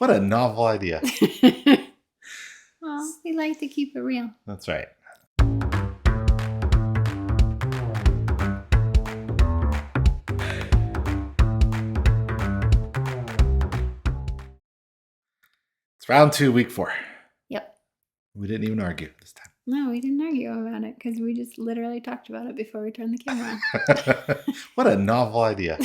What a novel idea. Well, we like to keep it real. That's right. It's round 2, week 4. Yep. We didn't even argue this time. No, we didn't argue about it because we just literally talked about it before we turned the camera on. What a novel idea.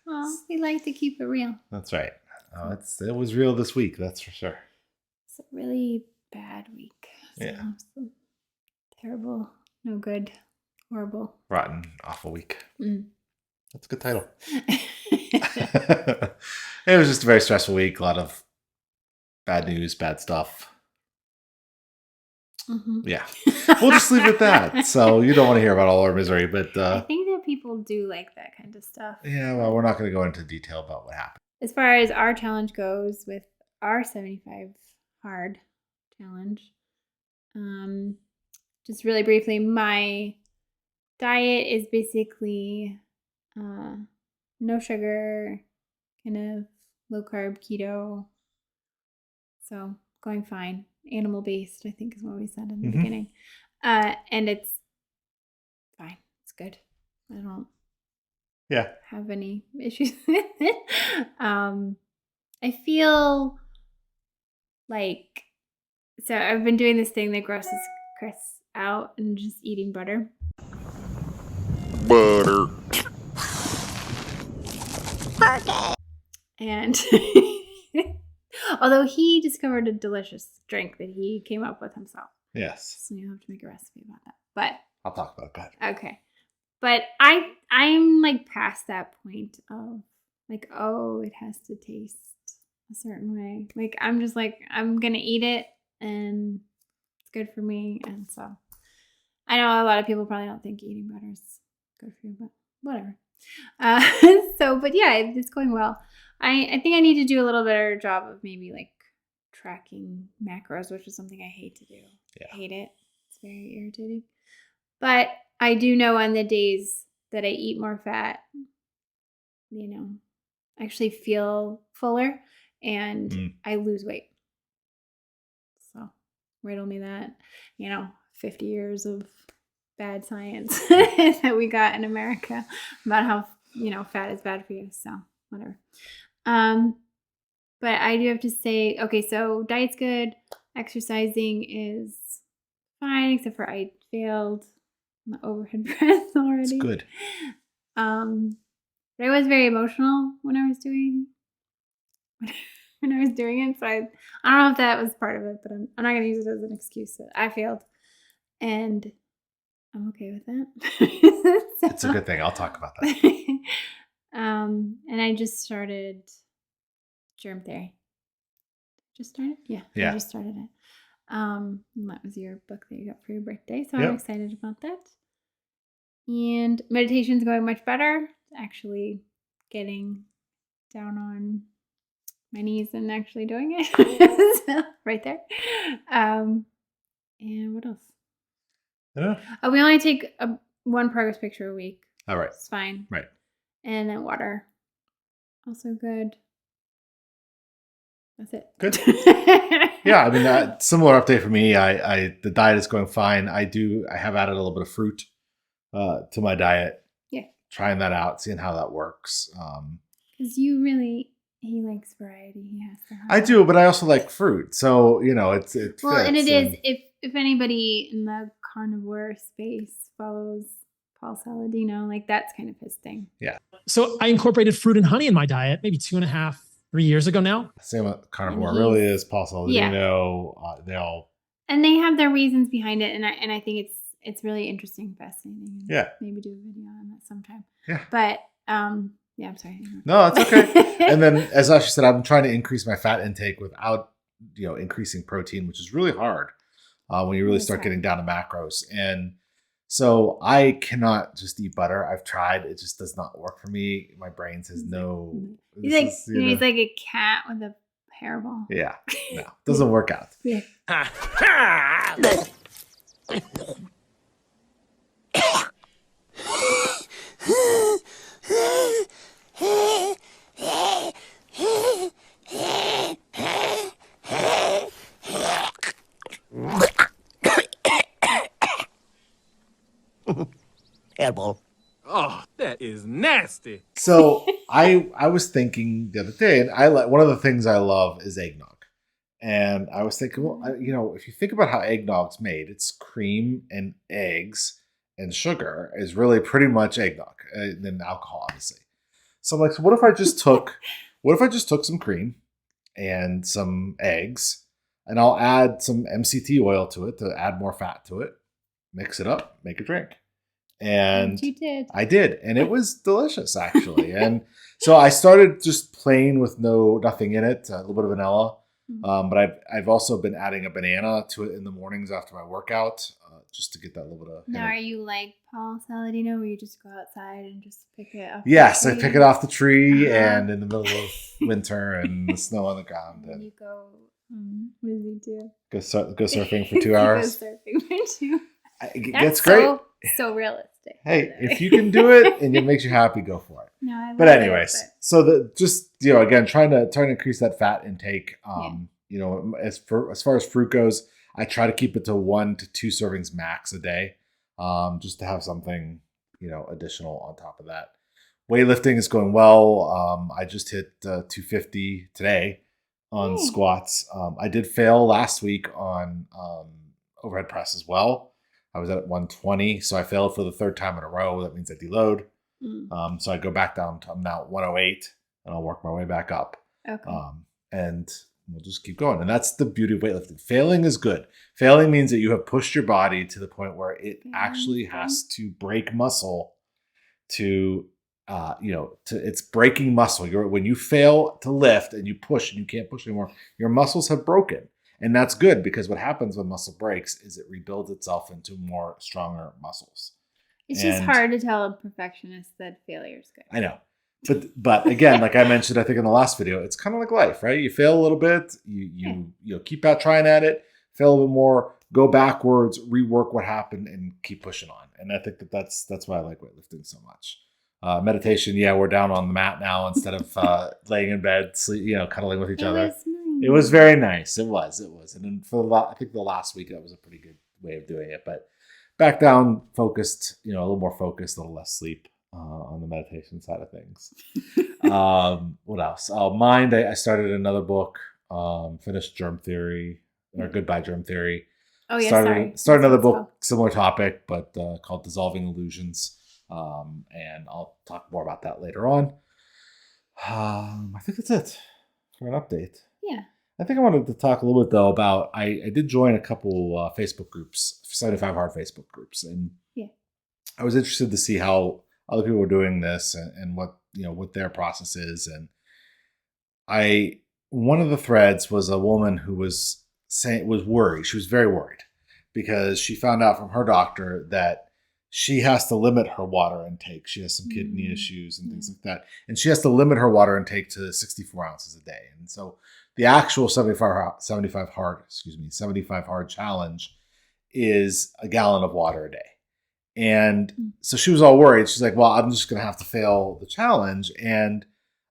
Well, we like to keep it real. That's right. Oh, it was real this week, that's for sure. It's a really bad week. Yeah. So terrible, no good, horrible. Rotten, awful week. Mm. That's a good title. It was just a very stressful week. A lot of bad news, bad stuff. Mm-hmm. Yeah. We'll just leave it at that. So you don't want to hear about all our misery, but I think that people do like that kind of stuff. yeah, well, we're not going to go into detail about what happened. As far as our challenge goes with our 75 hard challenge, just really briefly, my diet is basically no sugar, kind of low carb, keto. So going fine. Animal based, I think is what we said in the beginning. And it's fine. It's good. I don't have any issues with it. I feel like, so I've been doing this thing that grosses Chris out and just eating butter. Butter. And although he discovered a delicious drink that he came up with himself. Yes. So you'll have to make a recipe about that. But I'll talk about that. Okay. But I'm like past that point of like, oh, it has to taste a certain way. Like I'm just like, I'm gonna eat it and it's good for me. And so I know a lot of people probably don't think eating butter is good for you, but whatever. But yeah, it's going well. I think I need to do a little better job of maybe like tracking macros, which is something I hate to do. Yeah. I hate it. It's very irritating. But I do know on the days that I eat more fat, I actually feel fuller and I lose weight. So riddle me that, 50 years of bad science that we got in America about how, fat is bad for you. So whatever. But I do have to say, okay, so diet's good. Exercising is fine, except for I failed my overhead press already. It's good. But I was very emotional when I was doing it. So I don't know if that was part of it, but I'm not going to use it as an excuse that I failed. And I'm okay with that. It's a good thing. I'll talk about that. And I just started germ theory. Just started? Yeah. I just started it. And that was your book that you got for your birthday. So I'm excited about that. And meditation's going much better. Actually getting down on my knees and actually doing it. So, right there. And what else? We only take one progress picture a week. All right. It's fine. Right. And then water. Also good. That's it. Good. Yeah, I mean, similar update for me. The diet is going fine. I have added a little bit of fruit to my diet. Yeah. Trying that out, seeing how that works. Because he likes variety. He has to have I do, but I also like fruit. So, it well, fits, and it is, if anybody in the carnivore space follows Paul Saladino, like that's kind of his thing. Yeah. So I incorporated fruit and honey in my diet maybe 2.5, 3 years ago now. Same with carnivore really is Paul Saladino. Yeah. And they have their reasons behind it, and I think it's really interesting, fascinating. Yeah. Maybe do a video on that sometime. Yeah. But yeah, I'm sorry. No, that's okay. And then, as Ashley said, I'm trying to increase my fat intake without, increasing protein, which is really hard when you really start getting down to macros. And so I cannot just eat butter. I've tried; it just does not work for me. My brain says no. He's like a cat with a hairball. Yeah, no, doesn't work out. Yeah. disagreeable. Oh, that is nasty. So I was thinking the other day, and one of the things I love is eggnog. And I was thinking, well, if you think about how eggnog's made, it's cream and eggs and sugar is really pretty much eggnog, and then alcohol, obviously. So I'm like, so what if I just took some cream and some eggs, and I'll add some MCT oil to it to add more fat to it, mix it up, make a drink. And you did. I did, and it was delicious actually. And so I started just plain with nothing in it, a little bit of vanilla. But I've also been adding a banana to it in the mornings after my workout, just to get that little bit of. Now, are you like Paul Saladino, where you just go outside and just pick it up? Yes, I pick it off the tree, and in the middle of winter and the snow on the ground. And you go. What does he do? Go surfing for 2 hours. Go surfing for 2. That's great. So realistic. Hey, if you can do it and it makes you happy, go for it. No, I love but anyways, it, so again, trying to increase that fat intake. As far as fruit goes, I try to keep it to 1 to 2 servings max a day, just to have something additional on top of that. Weightlifting is going well. I just hit 250 today on squats. I did fail last week on overhead press as well. I was at 120, so I failed for the 3rd time in a row. That means I deload. So I go back down to now 108, and I'll work my way back up. Okay. And we'll just keep going. And that's the beauty of weightlifting. Failing is good. Failing means that you have pushed your body to the point where it actually has to break muscle it's breaking muscle. When you fail to lift and you push and you can't push anymore, your muscles have broken. And that's good, because what happens when muscle breaks is it rebuilds itself into more stronger muscles. It's just hard to tell a perfectionist that failure is good. I know. But again, like I mentioned, I think in the last video, it's kind of like life, right? You fail a little bit, you keep out trying at it, fail a little bit more, go backwards, rework what happened, and keep pushing on. And I think that's why I like weightlifting so much. Meditation, we're down on the mat now instead of laying in bed, cuddling with each other. It was very nice. It was. And then I think the last week that was a pretty good way of doing it. But back down, focused, a little more focused, a little less sleep on the meditation side of things. What else? Mind. I started another book. Finished Germ Theory or Goodbye Germ Theory. Oh yeah, started another book, similar topic, but called Dissolving Illusions. And I'll talk more about that later on. I think that's it for an update. Yeah. I think I wanted to talk a little bit though about I did join a couple Facebook groups, 75 Hard Facebook groups, and I was interested to see how other people were doing this and what what their process is. And one of the threads was a woman who was worried. She was very worried because she found out from her doctor that she has to limit her water intake. She has some kidney issues and things like that. And she has to limit her water intake to 64 ounces a day. And so the actual 75 hard challenge is a gallon of water a day. And so she was all worried. She's like, well, I'm just going to have to fail the challenge. And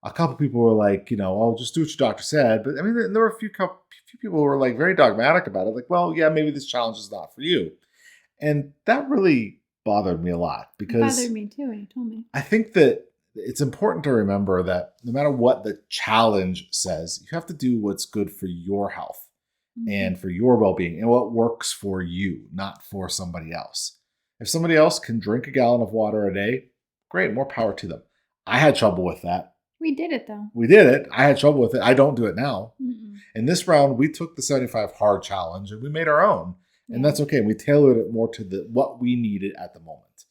a couple people were like, oh, just do what your doctor said. But I mean, there were a few people who were like very dogmatic about it. Like, well, yeah, maybe this challenge is not for you. And that really bothered me a lot, because it bothered me too when you told me. I think that it's important to remember that no matter what the challenge says, you have to do what's good for your health and for your well-being and what works for you, not for somebody else. If somebody else can drink a gallon of water a day, great, more power to them. I had trouble with that. We did it though. We did it. I had trouble with it. I don't do it now. In this round, we took the 75 hard challenge and we made our own. And that's okay. We tailored it more to what we needed at the moment.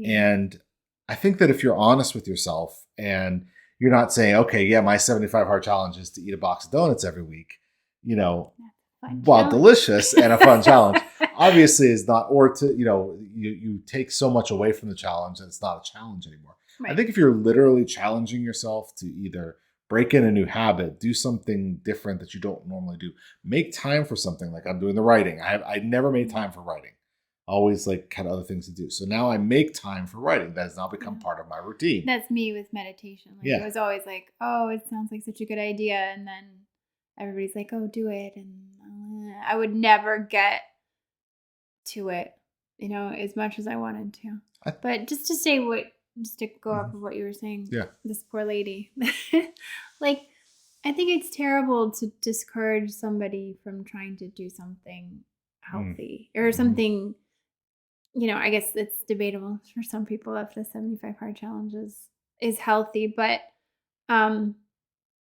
And I think that if you're honest with yourself and you're not saying, okay, yeah, my 75 hard challenge is to eat a box of donuts every week, while delicious and a fun challenge, obviously is not, or to, you take so much away from the challenge that it's not a challenge anymore. Right. I think if you're literally challenging yourself to either break in a new habit, do something different that you don't normally do, make time for something. Like I'm doing the writing. I never made time for writing. Always had other things to do. So now I make time for writing. That has now become part of my routine. That's me with meditation. It was always like, oh, it sounds like such a good idea. And then everybody's like, oh, do it. And I would never get to it, as much as I wanted to. But just to go off of what you were saying, Yeah. this poor lady, like, I think it's terrible to discourage somebody from trying to do something healthy or something, I guess it's debatable for some people if the 75 hard challenge is healthy, but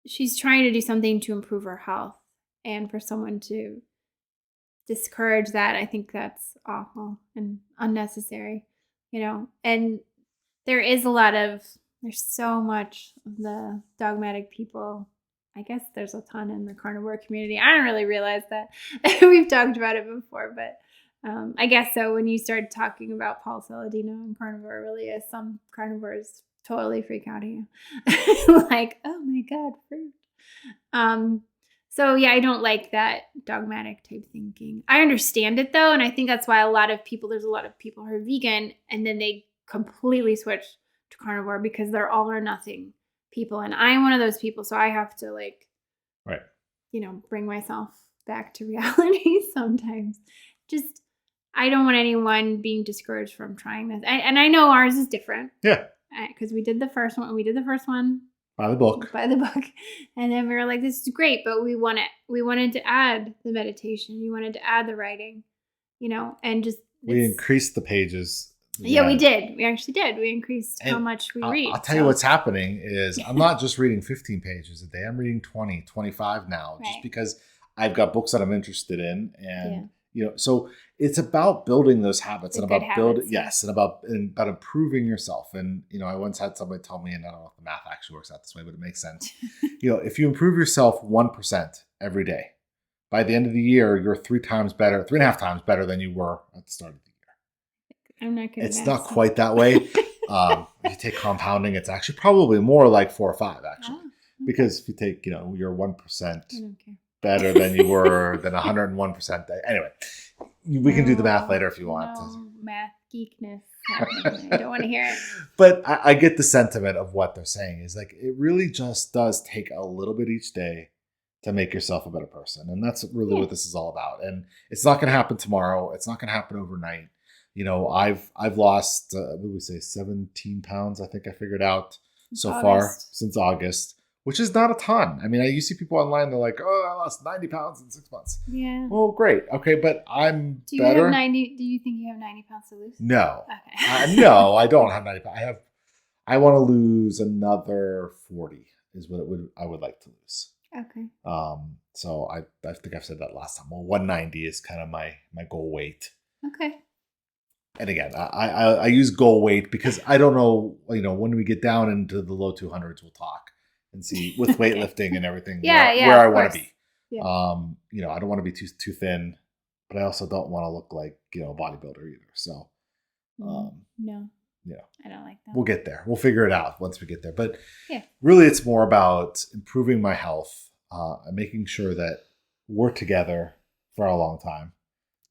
she's trying to do something to improve her health, and for someone to discourage that, I think that's awful and unnecessary, and there's so much of the dogmatic people. I guess there's a ton in the carnivore community. I don't really realize that. We've talked about it before, but I guess so. When you start talking about Paul Saladino and carnivore, it really is. Some carnivores totally freak out at you. Like, oh my God, fruit. So yeah, I don't like that dogmatic type thinking. I understand it though, and I think that's why there's a lot of people who are vegan and then they completely switch to carnivore because they're all or nothing people, and I'm one of those people, so I have to bring myself back to reality sometimes. Just, I don't want anyone being discouraged from trying this, and I know ours is different. Yeah, because we did the first one by the book, and then we were like, this is great, but we wanted to add the meditation, we wanted to add the writing, and just we increased the pages. Yeah, we did. We actually did. We increased how much we read. I'll tell you what's happening is I'm not just reading 15 pages a day. I'm reading 20, 25 now, just because I've got books that I'm interested in. And, so it's about building those habits and about building, and about improving yourself. And, I once had somebody tell me, and I don't know if the math actually works out this way, but it makes sense. If you improve yourself 1% every day, by the end of the year, you're 3.5 times better than you were at the start of the year. I'm not good. It's not quite that way. If you take compounding, it's actually probably more like 4 or 5, actually. Okay. Because if you take, you're 1% better than you were, than 101%. Anyway, we can do the math later if you want. Math geekness. I don't want to hear it. But I get the sentiment of what they're saying is like, it really just does take a little bit each day to make yourself a better person. And that's really what this is all about. And it's not going to happen tomorrow. It's not going to happen overnight. I've lost, 17 pounds, I think I figured out far since August, which is not a ton. I mean, you see people online, they're like, oh, I lost 90 pounds in 6 months. Yeah. Well, great. Okay, but I'm better. Do you think you have 90 pounds to lose? No. Okay. No, I don't have 90 pounds. I want to lose another 40 is what I would like to lose. Okay. So I think I've said that last time. Well, 190 is kind of my goal weight. Okay. And again, I use goal weight because I don't know, when we get down into the low 200s, we'll talk and see with weightlifting and everything where I want to be. Yeah. I don't want to be too thin, but I also don't want to look like, a bodybuilder either. So, no, I don't like that. We'll get there. We'll figure it out once we get there. But really, it's more about improving my health and making sure that we're together for a long time.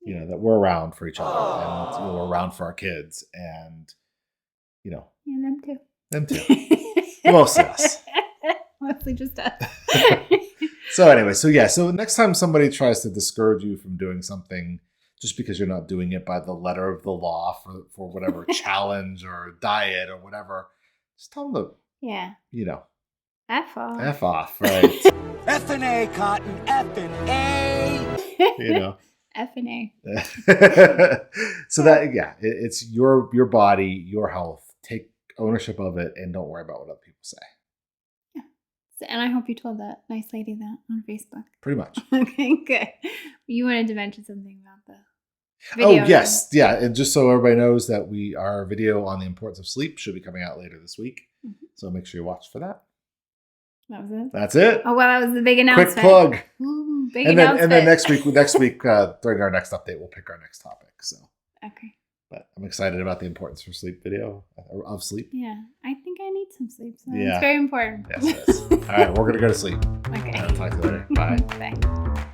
That we're around for each other and we're around for our kids and, them too. Them too. Most of us. Mostly just us. So anyway, so next time somebody tries to discourage you from doing something just because you're not doing it by the letter of the law for whatever challenge or diet or whatever, just tell them to, F off. F off, right? F and A, Cotton, F and A. F and A. So it's your body, your health. Take ownership of it and don't worry about what other people say. Yeah. And I hope you told that nice lady that on Facebook. Pretty much. Okay, good. You wanted to mention something about the video. Oh, yes. Yeah. And just so everybody knows that our video on the importance of sleep should be coming out later this week. Mm-hmm. So make sure you watch for that. That was it? That's it. Oh, well, that was the big announcement. Quick plug. Ooh, big announcement. And then next week, during our next update, we'll pick our next topic. So. Okay. But I'm excited about the importance for sleep video of sleep. Yeah. I think I need some sleep. So it's very important. Yes, it is. All right. We're going to go to sleep. Okay. Talk to you later. Bye. Bye.